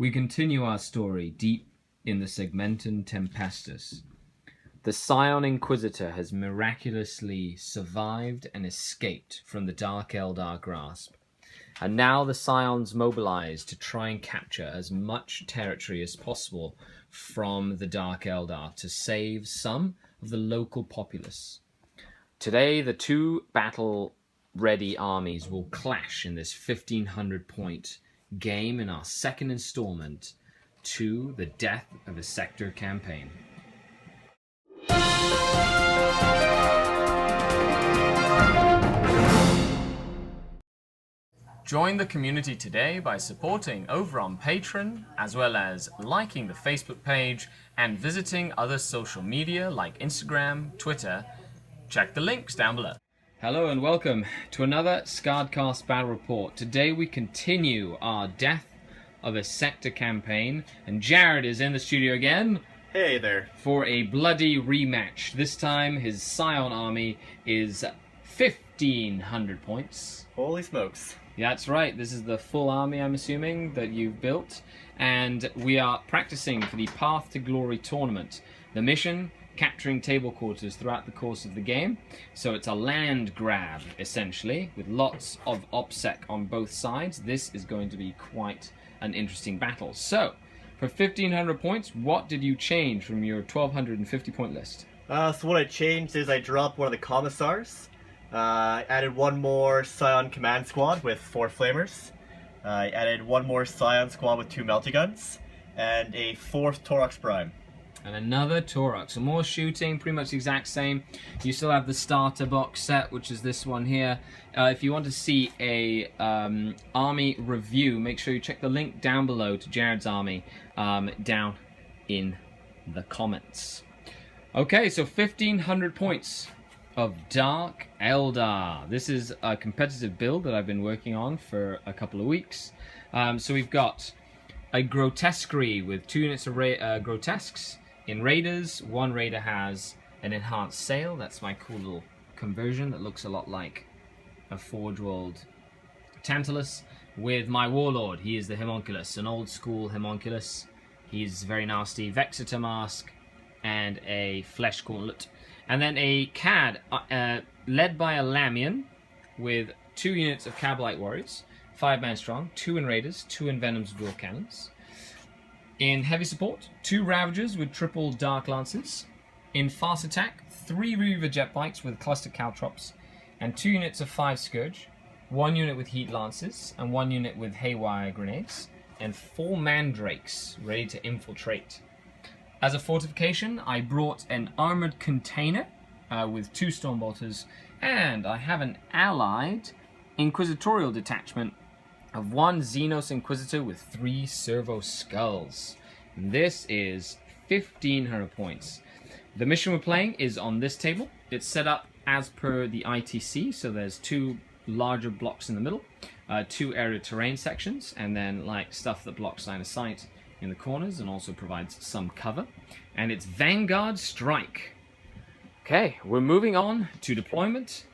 We continue our story deep in the Segmentum Tempestus. The Scion Inquisitor has miraculously survived and escaped from the Dark Eldar grasp. And now the Scions mobilize to try and capture as much territory as possible from the Dark Eldar to save some of the local populace. Today, the two battle-ready armies will clash in this 1,500-point game in our second installment to the Death of a Sector campaign. Join the community today by supporting over on Patreon, as well as liking the Facebook page and visiting other social media like Instagram, Twitter. Check the links down below. Hello and welcome to another SkaredCast Battle Report. Today we continue our Death of a Sector campaign, and Jared is in the studio again. Hey there. For a bloody rematch. This time his Scion army is 1,500 points. Holy smokes. That's right, this is the full army, I'm assuming, that you've built. And we are practicing for the Path to Glory tournament. The mission, capturing table quarters throughout the course of the game. So it's a land grab, essentially, with lots of OPSEC on both sides. This is going to be quite an interesting battle. So, for 1,500 points, what did you change from your 1,250 point list? So what I changed is I dropped one of the commissars. Added one more Scion command squad with 4 flamers. I added one more Scion squad with 2 melty guns. And a 4th Taurox Prime. And another Taurox. So more shooting, pretty much the exact same. You still have the starter box set, which is this one here. If you want to see a army review, make sure you check the link down below to Jared's army down in the comments. Okay, so 1,500 points of Dark Eldar. This is a competitive build that I've been working on for a couple of weeks. So we've got a Grotesquerie with 2 units of Grotesques. In Raiders, one Raider has an enhanced sail. That's my cool little conversion that looks a lot like a Forge World Tantalus. With my Warlord, he is the Homunculus, an old school Homunculus. He's very nasty. Vexita Mask and a Flesh Gauntlet. And then a CAD led by a Lamian with 2 units of Cabalite Warriors, 5-man strong, 2 in Raiders, 2 in Venom's Dual Cannons. In heavy support, 2 Ravagers with triple Dark Lances. In fast attack, 3 Reaver Jet Bikes with cluster Caltrops, and 2 units of 5 Scourge, 1 unit with Heat Lances, and 1 unit with Haywire Grenades, and 4 Mandrakes ready to infiltrate. As a fortification, I brought an Armored Container with 2 Stormbolters, and I have an allied Inquisitorial detachment of 1 Xenos Inquisitor with 3 Servo Skulls. This is 1,500 points. The mission we're playing is on this table. It's set up as per the ITC, so there's 2 larger blocks in the middle, 2 area terrain sections, and then like stuff that blocks line of sight in the corners and also provides some cover. And it's Vanguard Strike. Okay, we're moving on to deployment.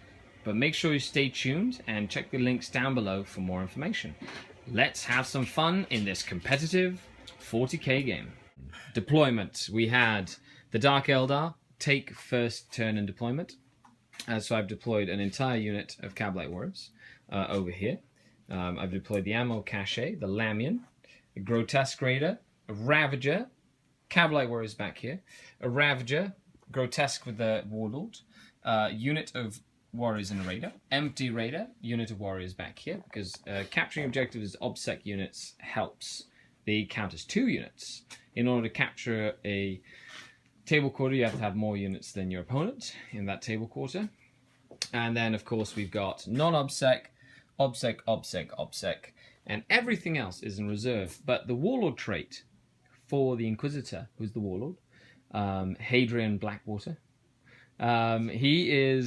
But make sure you stay tuned and check the links down below for more information. Let's have some fun in this competitive 40k game. Deployment. We had the Dark Eldar take first turn in deployment. So I've deployed an entire unit of Cabalite Warriors over here. I've deployed the Ammo Cache, the Lamian, a Grotesque Raider, a Ravager, Cabalite Warriors back here, a Ravager, Grotesque with the Warlord, unit of Warriors and a Raider, empty Raider, unit of Warriors back here, because capturing objectives as OBSEC units helps. They count as 2 units. In order to capture a table quarter, you have to have more units than your opponent in that table quarter. And then, of course, we've got non-OBSEC, OBSEC, OBSEC, OBSEC, and everything else is in reserve. But the Warlord trait for the Inquisitor, who's the Warlord, Hadrian Blackwater, he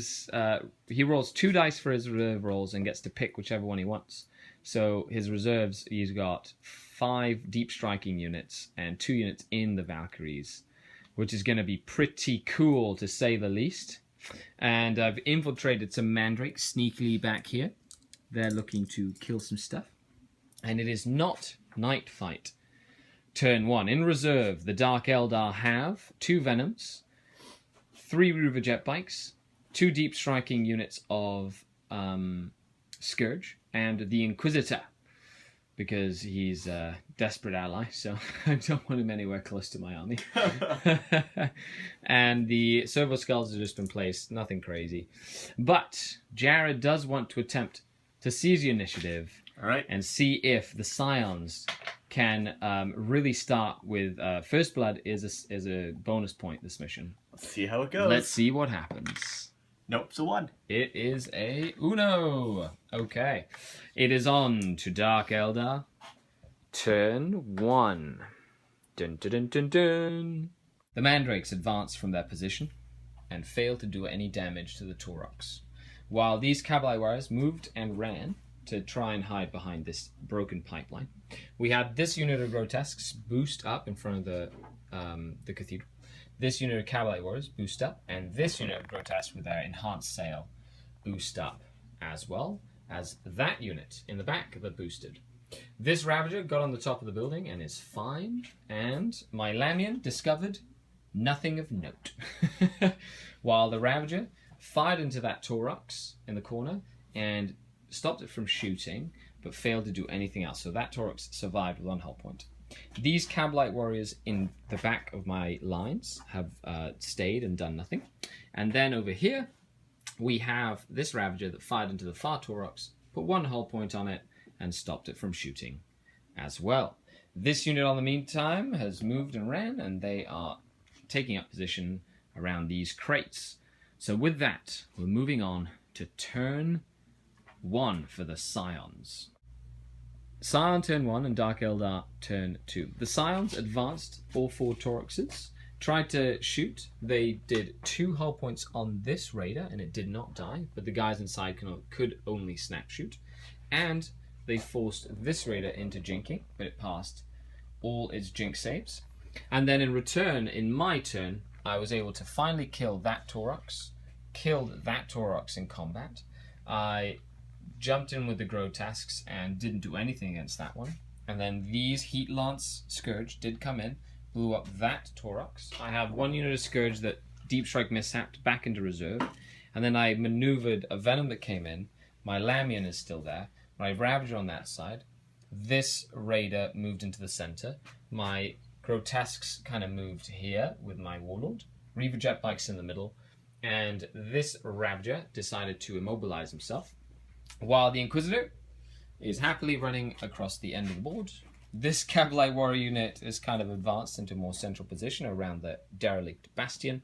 rolls 2 dice for his reserve rolls and gets to pick whichever one he wants. So his reserves, he's got 5 deep striking units and 2 units in the Valkyries, which is going to be pretty cool to say the least. And I've infiltrated some Mandrakes sneakily back here. They're looking to kill some stuff. And it is not Night Fight. Turn 1. In reserve, the Dark Eldar have 2 Venoms, 3 Reaver jet bikes, 2 deep striking units of Scourge, and the Inquisitor, because he's a desperate ally, so I don't want him anywhere close to my army. And the Servo Skulls have just been placed, nothing crazy. But Jared does want to attempt to seize the initiative. All right. And see if the Scions can really start with First Blood is a bonus point this mission. Let's see how it goes. Let's see what happens. Nope, it's a 1. It is a Uno. Okay. It is on to Dark Eldar. Turn 1. Dun, dun, dun, dun, dun. The Mandrakes advance from their position and fail to do any damage to the Taurox, while these Cavalry warriors moved and ran to try and hide behind this broken pipeline. We had this unit of Grotesques boost up in front of the cathedral. This unit of Cavalry warriors boost up, and this unit of Grotesques with their enhanced sail boost up, as well as that unit in the back that boosted. This Ravager got on the top of the building and is fine, and my Lamian discovered nothing of note. While the Ravager fired into that Taurox in the corner and stopped it from shooting, but failed to do anything else. So that Taurox survived with 1 hull point. These Cabalite warriors in the back of my lines have stayed and done nothing. And then over here, we have this Ravager that fired into the far Taurox, put 1 hull point on it, and stopped it from shooting as well. This unit, on the meantime, has moved and ran, and they are taking up position around these crates. So with that, we're moving on to turn 1 for the Scions. Scion turn 1 and Dark Eldar turn 2. The Scions advanced all 4 Tauroxes, tried to shoot. They did 2 hull points on this Raider and it did not die, but the guys inside could only snap shoot. And they forced this Raider into jinking, but it passed all its jink saves. And then in return, in my turn, I was able to finally kill that Taurox, killed that Taurox in combat. I jumped in with the Grotesques and didn't do anything against that one. And then these Heat Lance Scourge did come in, blew up that Taurox. I have 1 unit of Scourge that Deep Strike mishapped back into reserve. And then I maneuvered a Venom that came in. My Lamian is still there. My Ravager on that side. This Raider moved into the center. My Grotesques kind of moved here with my Warlord. Reaver Jet Bike's in the middle. And this Ravager decided to immobilize himself, while the Inquisitor is happily running across the end of the board. This Cavalry warrior unit is kind of advanced into a more central position around the derelict bastion,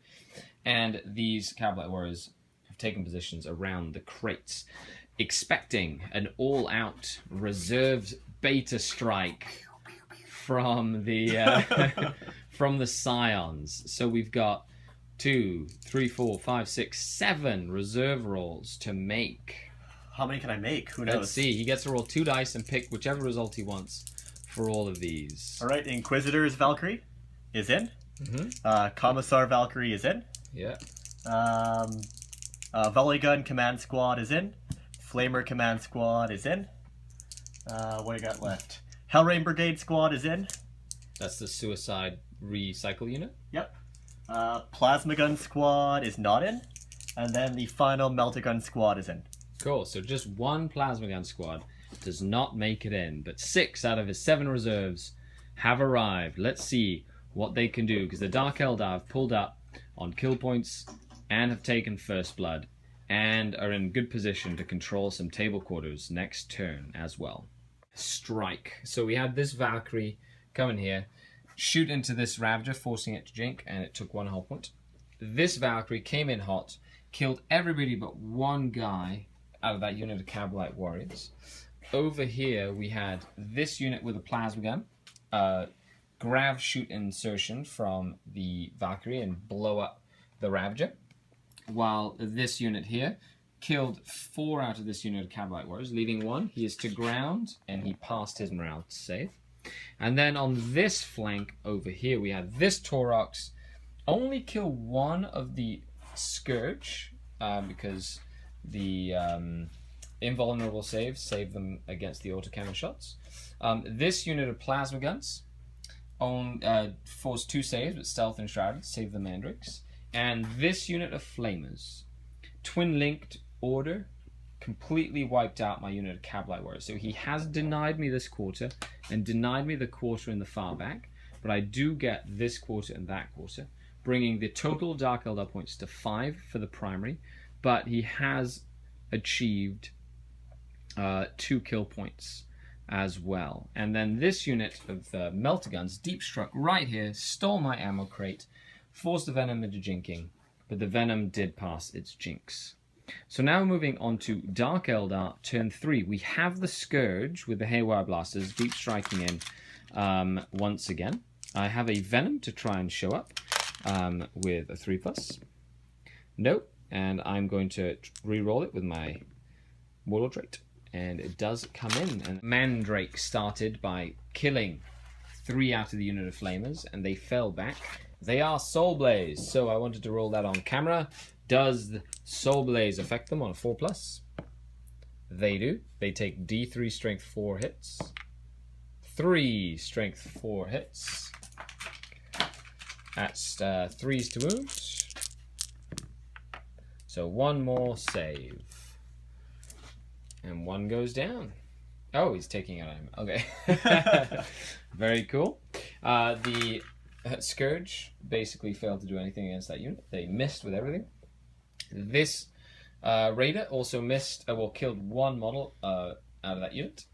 and these Cavalry warriors have taken positions around the crates, expecting an all-out reserved beta strike from the from the Scions. So we've got 2, 3, 4, 5, 6, 7 reserve rolls to make. How many can I make? Who knows? Let's see. He gets to roll 2 dice and pick whichever result he wants for all of these. All right, Inquisitor's Valkyrie is in. Mm-hmm. Commissar Valkyrie is in. Yeah. Volley Gun Command Squad is in. Flamer Command Squad is in. What do you got left? Hellrain Brigade Squad is in. That's the Suicide Recycle unit. Yep. Plasma Gun Squad is not in. And then the final Meltagun Squad is in. Cool. So just 1 Plasma Gun Squad does not make it in, but 6 out of his 7 reserves have arrived. Let's see what they can do, because the Dark Eldar have pulled up on kill points and have taken First Blood and are in good position to control some table quarters next turn as well. Strike. So we had this Valkyrie come in here, shoot into this Ravager, forcing it to jink, and it took 1 hull point. This Valkyrie came in hot, killed everybody but 1 guy out of that unit of Cabalite warriors. Over here we had this unit with a plasma gun, grav shoot insertion from the Valkyrie and blow up the Ravager, while this unit here killed 4 out of this unit of Cabalite warriors, leaving 1. He is to ground and he passed his morale save. And then on this flank over here we had this Taurox only kill 1 of the Scourge, because the invulnerable saves save them against the autocannon shots. This unit of plasma guns forced 2 saves, but stealth and shrouded to save the mandrakes. And this unit of flamers, twin linked order, completely wiped out my unit of Cavalry warriors. So he has denied me this quarter and denied me the quarter in the far back, but I do get this quarter and that quarter, bringing the total Dark Eldar points to 5 for the primary, but he has achieved 2 kill points as well. And then this unit of melter guns, deep struck right here, stole my ammo crate, forced the venom into jinking, but the venom did pass its jinx. So now moving on to Dark Eldar turn 3. We have the Scourge with the Haywire Blasters deep striking in once again. I have a Venom to try and show up with a 3+. Nope. And I'm going to re-roll it with my Warlord trait. And it does come in. And Mandrake started by killing 3 out of the unit of Flamers, and they fell back. They are Soul Blaze, so I wanted to roll that on camera. Does the Soul Blaze affect them on a 4+? They do. They take D3 Strength 4 hits. 3 Strength 4 hits. That's 3s to wound. So 1 more save. And 1 goes down. Oh, he's taking it on him. Okay. Very cool. The Scourge basically failed to do anything against that unit. They missed with everything. This Raider also missed, killed 1 model out of that unit.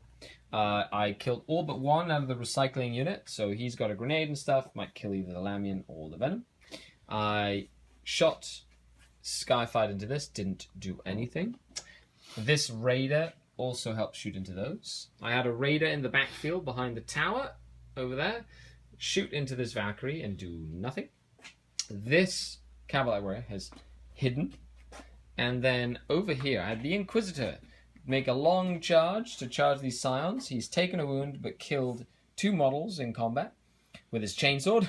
I killed all but 1 out of the recycling unit, so he's got a grenade and stuff, might kill either the Lamian or the Venom. I shot Skyfight into this, didn't do anything. This Raider also helped shoot into those. I had a Raider in the backfield behind the tower over there, shoot into this Valkyrie and do nothing. This Cavalry warrior has hidden. And then over here, I had the Inquisitor make a long charge to charge these Scions. He's taken a wound, but killed 2 models in combat with his chainsword.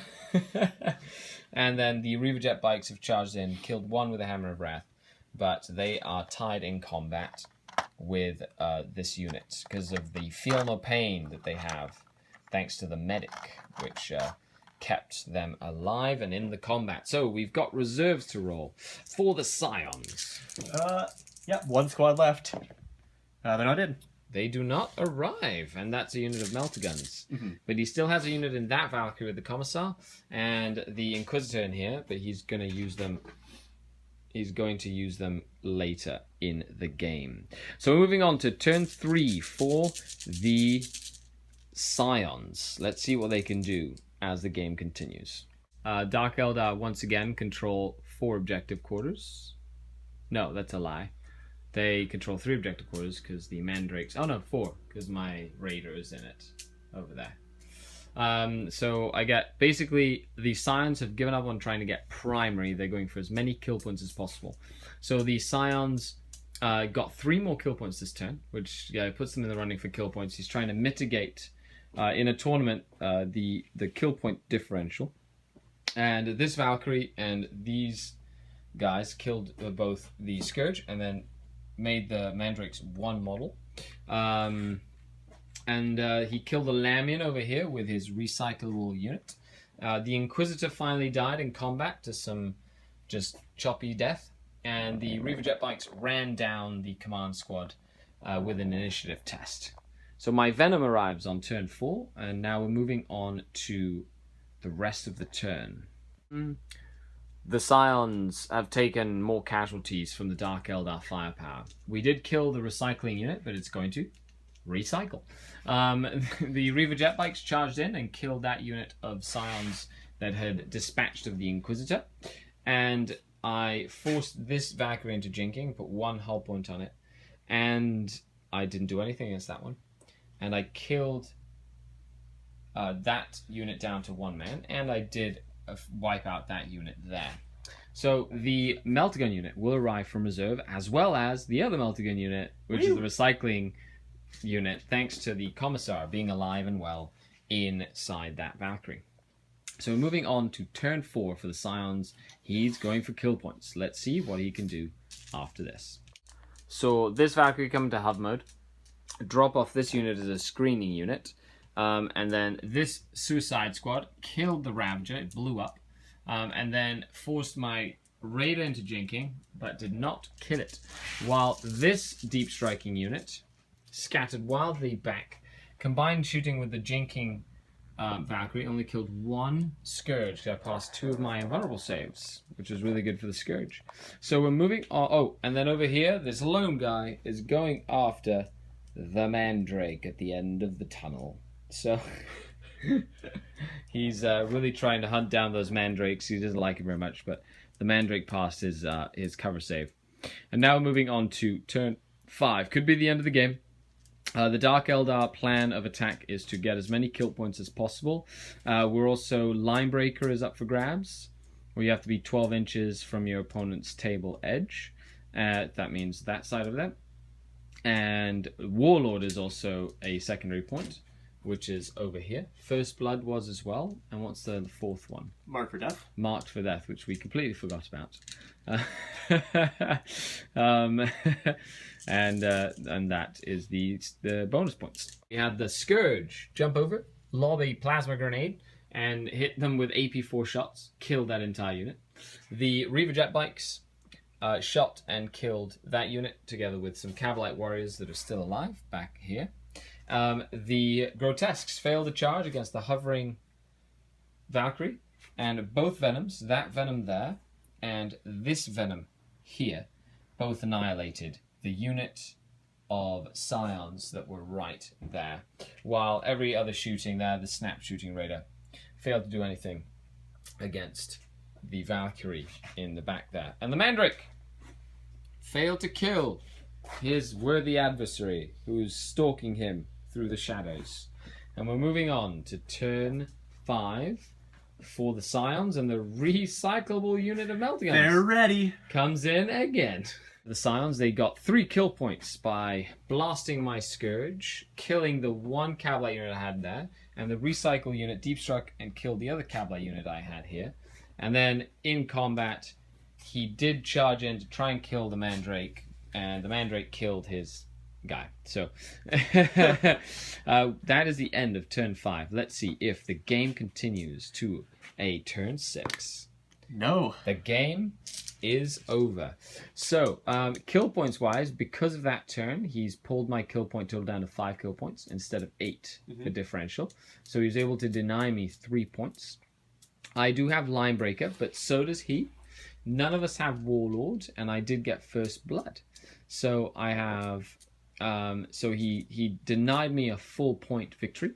And then the Reaver Jet Bikes have charged in, killed 1 with a Hammer of Wrath, but they are tied in combat with this unit because of the Feel No Pain that they have, thanks to the Medic, which kept them alive and in the combat. So we've got reserves to roll for the Scions. Yeah, 1 squad left. They're not in. They do not arrive, and that's a unit of melter guns. Mm-hmm. But he still has a unit in that Valkyrie with the Commissar and the Inquisitor in here, but he's going to use them. He's going to use them later in the game. So moving on to turn 3 for the Scions. Let's see what they can do as the game continues. Dark Eldar once again control 4 objective quarters. No, that's a lie. They control 3 objective quarters because the Mandrakes... Oh no, 4, because my Raider is in it over there. So I get... Basically, the Scions have given up on trying to get primary. They're going for as many kill points as possible. So the Scions got 3 more kill points this turn, which puts them in the running for kill points. He's trying to mitigate, in a tournament, the kill point differential. And this Valkyrie and these guys killed both the Scourge and then made the Mandrakes 1 model. And he killed the Lamian over here with his recyclable unit. The Inquisitor finally died in combat to some just choppy death. And the Reaver Jet Bikes ran down the command squad with an initiative test. So my Venom arrives on turn 4, and now we're moving on to the rest of the turn. The Scions have taken more casualties from the Dark Eldar firepower. We did kill the recycling unit, but it's going to recycle. The Reaver Jet Bikes charged in and killed that unit of Scions that had dispatched of the Inquisitor. And I forced this Valkyrie into jinking, put 1 hull point on it, and I didn't do anything against that one. And I killed that unit down to 1 man, and I did wipe out that unit there. So the Meltagun unit will arrive from reserve, as well as the other Meltagun unit, which is the recycling unit, thanks to the Commissar being alive and well inside that Valkyrie. So moving on to turn 4 for the Scions, he's going for kill points. Let's see what he can do after this. So this Valkyrie coming to HUD mode, drop off this unit as a screening unit. And then this suicide squad killed the Ravager. It blew up. And then forced my Raider into jinking, but did not kill it. While this deep striking unit scattered wildly back. Combined shooting with the jinking Valkyrie only killed one Scourge. I passed 2 of my invulnerable saves, which was really good for the Scourge. So we're moving on. Oh, and then over here, this lone guy is going after the Mandrake at the end of the tunnel. So he's really trying to hunt down those Mandrakes. He doesn't like it very much, but the Mandrake passed his cover save. And now moving on to turn 5. Could be the end of the game. The Dark Eldar plan of attack is to get as many kill points as possible. We're also Linebreaker is up for grabs, where you have to be 12 inches from your opponent's table edge. That means that side of them. And Warlord is also a secondary point, which is over here. First Blood was as well. And what's the 4th one? Marked for Death. Marked for Death, which we completely forgot about. And that is the bonus points. We had the Scourge jump over, lob a plasma grenade, and hit them with AP4 shots. Killed that entire unit. The Reaver jet bikes shot and killed that unit, together with some Cavalite warriors that are still alive back here. The Grotesques failed to charge against the hovering Valkyrie, and both Venoms, that Venom there and this Venom here, both annihilated the unit of Scions that were right there, while every other shooting there, the snap shooting Raider, failed to do anything against the Valkyrie in the back there. And the Mandrake failed to kill his worthy adversary, who's stalking him through the shadows. And we're moving on to turn 5 for the Scions, and the recyclable unit of Meltiguns. They're ready. Comes in again. The Scions, they got 3 kill points by blasting my Scourge, killing the 1 Cavalite unit I had there, and the recycle unit deep struck and killed the other Cavalite unit I had here. And then in combat, he did charge in to try and kill the Mandrake, and the Mandrake killed his guy. So that is the end of turn 5. Let's see if the game continues to a turn 6. No. The game is over. So, kill points wise, because of that turn, he's pulled my kill point total down to 5 kill points instead of 8 for differential. So he was able to deny me 3 points. I do have Linebreaker, but so does he. None of us have Warlord, and I did get First Blood. So I have... so he denied me a full point victory.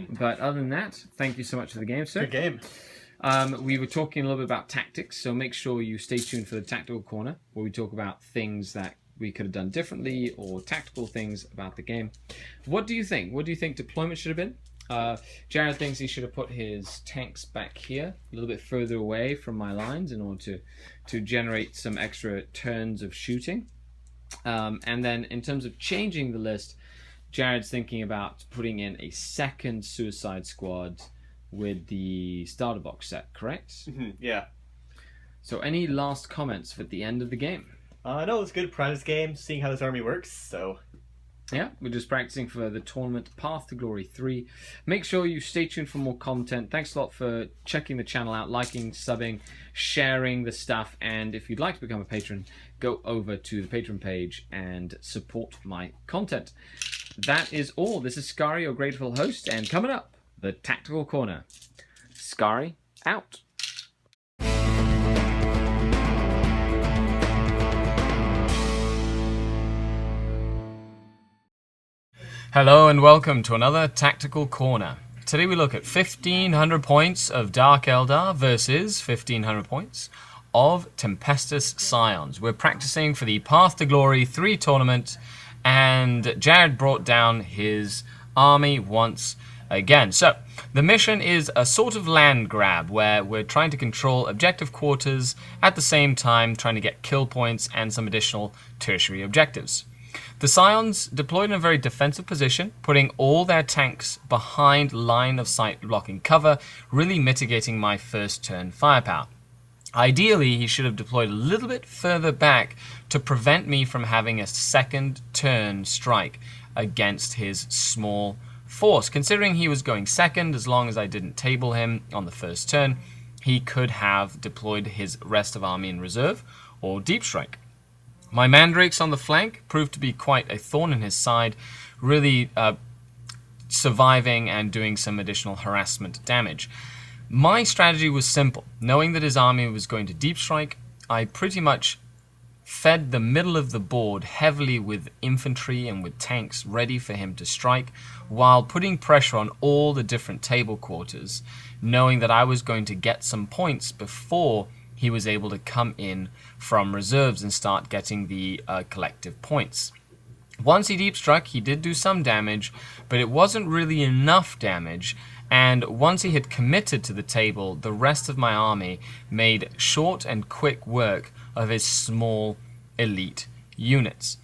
But other than that, thank you so much for the game, sir. Good game. We were talking a little bit about tactics, so make sure you stay tuned for the Tactical Corner, where we talk about things that we could have done differently, or tactical things about the game. What do you think? What do you think deployment should have been? Jared thinks he should have put his tanks back here, a little bit further away from my lines, in order to generate some extra turns of shooting. And then in terms of changing the list, Jared's thinking about putting in a second Suicide Squad with the starter box set, correct? Yeah. So any last comments at the end of the game? No, it was good practice game, seeing how this army works, so... Yeah, we're just practicing for the tournament Path to Glory 3. Make sure you stay tuned for more content. Thanks a lot for checking the channel out, liking, subbing, sharing the stuff, and if you'd like to become a patron, go over to the Patreon page and support my content. That is all. This is Skari, your grateful host, and coming up, the Tactical Corner. Skari, out. Hello and welcome to another Tactical Corner. Today we look at 1500 points of Dark Eldar versus 1500 points of Tempestus Scions. We're practicing for the Path to Glory 3 tournament, and Jared brought down his army once again. So the mission is a sort of land grab where we're trying to control objective quarters at the same time trying to get kill points and some additional tertiary objectives. The Scions deployed in a very defensive position, putting all their tanks behind line of sight blocking cover, really mitigating my first turn firepower. Ideally, he should have deployed a little bit further back to prevent me from having a second turn strike against his small force. Considering he was going second, as long as I didn't table him on the first turn, he could have deployed his rest of army in reserve or deep strike. My mandrakes on the flank proved to be quite a thorn in his side, really surviving and doing some additional harassment damage. My strategy was simple. Knowing that his army was going to deep strike, I pretty much fed the middle of the board heavily with infantry and with tanks ready for him to strike, while putting pressure on all the different table quarters, knowing that I was going to get some points before he was able to come in from reserves and start getting the collective points. Once he deep struck, he did do some damage, but it wasn't really enough damage, and once he had committed to the table, the rest of my army made short and quick work of his small elite units.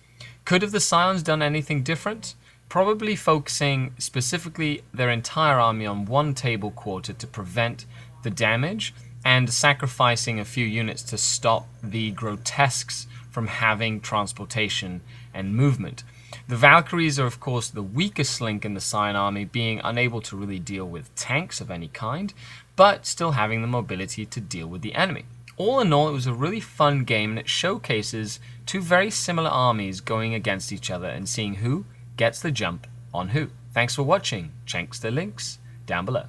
Could have the Scions done anything different? Probably focusing specifically their entire army on one table quarter to prevent the damage, and sacrificing a few units to stop the grotesques from having transportation and movement. The Valkyries are of course the weakest link in the Scion army, being unable to really deal with tanks of any kind, but still having the mobility to deal with the enemy. All in all, it was a really fun game, and it showcases two very similar armies going against each other and seeing who gets the jump on who. Thanks for watching. Check the links down below.